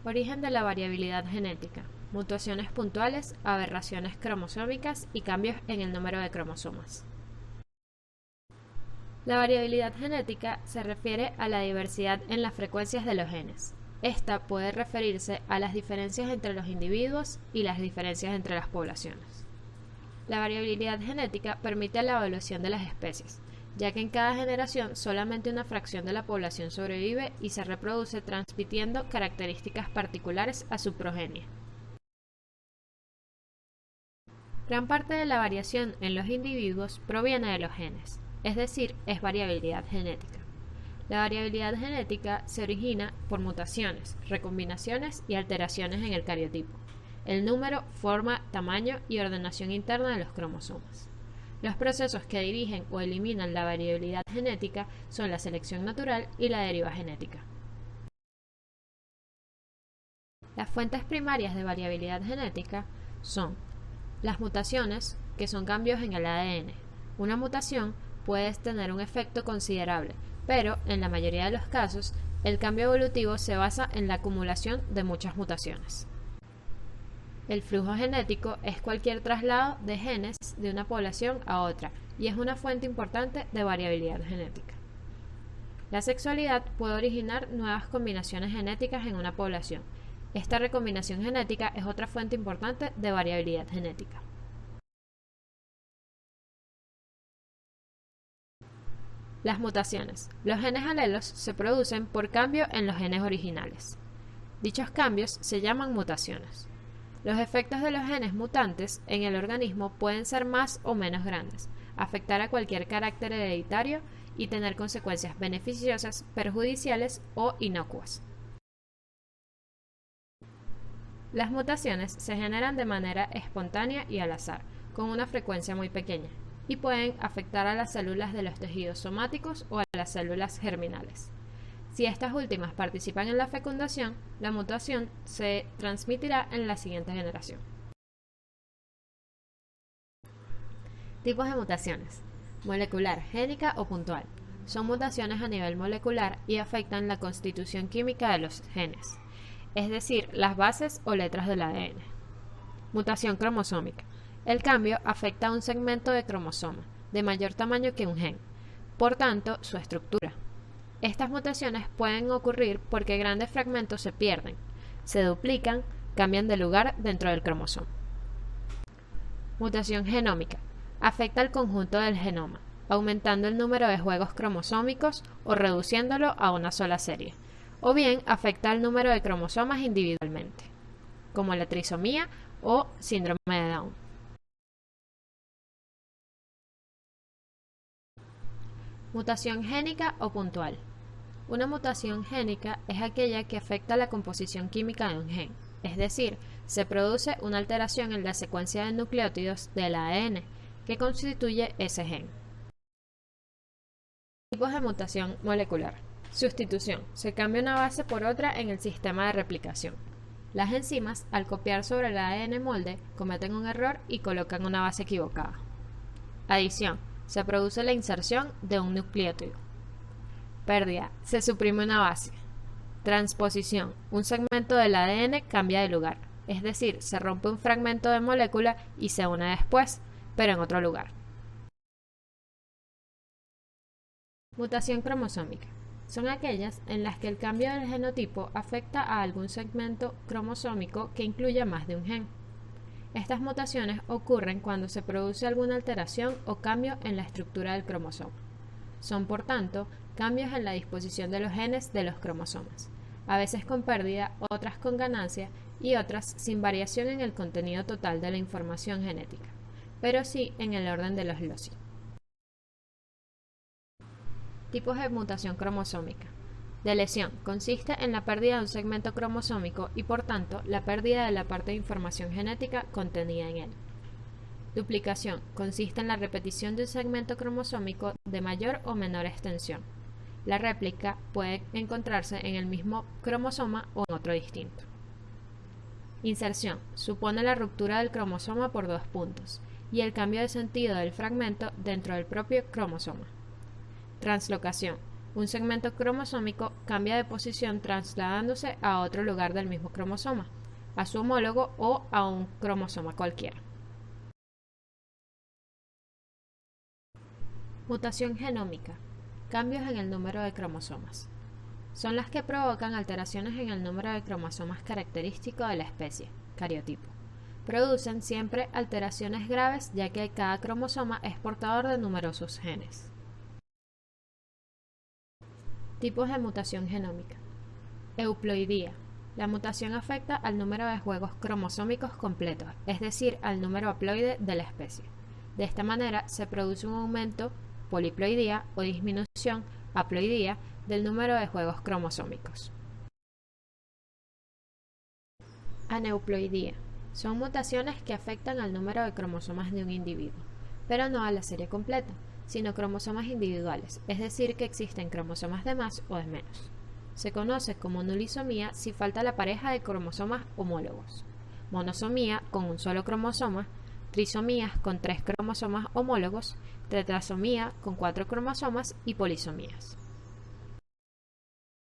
Origen de la variabilidad genética, mutaciones puntuales, aberraciones cromosómicas y cambios en el número de cromosomas. La variabilidad genética se refiere a la diversidad en las frecuencias de los genes. Esta puede referirse a las diferencias entre los individuos y las diferencias entre las poblaciones. La variabilidad genética permite la evolución de las especies, ya que en cada generación solamente una fracción de la población sobrevive y se reproduce transmitiendo características particulares a su progenie. Gran parte de la variación en los individuos proviene de los genes, es decir, es variabilidad genética. La variabilidad genética se origina por mutaciones, recombinaciones y alteraciones en el cariotipo, el número, forma, tamaño y ordenación interna de los cromosomas. Los procesos que dirigen o eliminan la variabilidad genética son la selección natural y la deriva genética. Las fuentes primarias de variabilidad genética son las mutaciones, que son cambios en el ADN. Una mutación puede tener un efecto considerable, pero en la mayoría de los casos, el cambio evolutivo se basa en la acumulación de muchas mutaciones. El flujo genético es cualquier traslado de genes de una población a otra y es una fuente importante de variabilidad genética. La sexualidad puede originar nuevas combinaciones genéticas en una población. Esta recombinación genética es otra fuente importante de variabilidad genética. Las mutaciones. Los genes alelos se producen por cambio en los genes originales. Dichos cambios se llaman mutaciones. Los efectos de los genes mutantes en el organismo pueden ser más o menos grandes, afectar a cualquier carácter hereditario y tener consecuencias beneficiosas, perjudiciales o inocuas. Las mutaciones se generan de manera espontánea y al azar, con una frecuencia muy pequeña, y pueden afectar a las células de los tejidos somáticos o a las células germinales. Si estas últimas participan en la fecundación, la mutación se transmitirá en la siguiente generación. Tipos de mutaciones: molecular, génica o puntual. Son mutaciones a nivel molecular y afectan la constitución química de los genes, es decir, las bases o letras del ADN. Mutación cromosómica. El cambio afecta a un segmento de cromosoma, de mayor tamaño que un gen, por tanto, su estructura. Estas mutaciones pueden ocurrir porque grandes fragmentos se pierden, se duplican, cambian de lugar dentro del cromosoma. Mutación genómica. Afecta al conjunto del genoma, aumentando el número de juegos cromosómicos o reduciéndolo a una sola serie, o bien afecta al número de cromosomas individualmente, como la trisomía o síndrome de Down. Mutación génica o puntual. Una mutación génica es aquella que afecta la composición química de un gen, es decir, se produce una alteración en la secuencia de nucleótidos del ADN que constituye ese gen. Tipos de mutación molecular. Sustitución. Se cambia una base por otra en el sistema de replicación. Las enzimas, al copiar sobre el ADN molde, cometen un error y colocan una base equivocada. Adición. Se produce la inserción de un nucleótido. Pérdida. Se suprime una base. Transposición. Un segmento del ADN cambia de lugar, es decir, se rompe un fragmento de molécula y se une después, pero en otro lugar. Mutación cromosómica. Son aquellas en las que el cambio del genotipo afecta a algún segmento cromosómico que incluya más de un gen. Estas mutaciones ocurren cuando se produce alguna alteración o cambio en la estructura del cromosoma. Son, por tanto, cambios en la disposición de los genes de los cromosomas, a veces con pérdida, otras con ganancia y otras sin variación en el contenido total de la información genética, pero sí en el orden de los loci. Tipos de mutación cromosómica. De lesión. Consiste en la pérdida de un segmento cromosómico y por tanto la pérdida de la parte de información genética contenida en él. Duplicación. Consiste en la repetición de un segmento cromosómico de mayor o menor extensión. La réplica puede encontrarse en el mismo cromosoma o en otro distinto. Inserción. Supone la ruptura del cromosoma por dos puntos y el cambio de sentido del fragmento dentro del propio cromosoma. Translocación. Un segmento cromosómico cambia de posición trasladándose a otro lugar del mismo cromosoma, a su homólogo o a un cromosoma cualquiera. Mutación genómica. Cambios en el número de cromosomas. Son las que provocan alteraciones en el número de cromosomas característico de la especie, cariotipo. Producen siempre alteraciones graves ya que cada cromosoma es portador de numerosos genes. Tipos de mutación genómica. Euploidía. La mutación afecta al número de juegos cromosómicos completos, es decir, al número haploide de la especie. De esta manera se produce un aumento, poliploidía, o disminución, haploidía, del número de juegos cromosómicos. Aneuploidía. Son mutaciones que afectan al número de cromosomas de un individuo, pero no a la serie completa, sino cromosomas individuales, es decir, que existen cromosomas de más o de menos. Se conoce como nulisomía si falta la pareja de cromosomas homólogos, monosomía con un solo cromosoma, trisomías con 3 cromosomas homólogos, tetrasomía con 4 cromosomas y polisomías.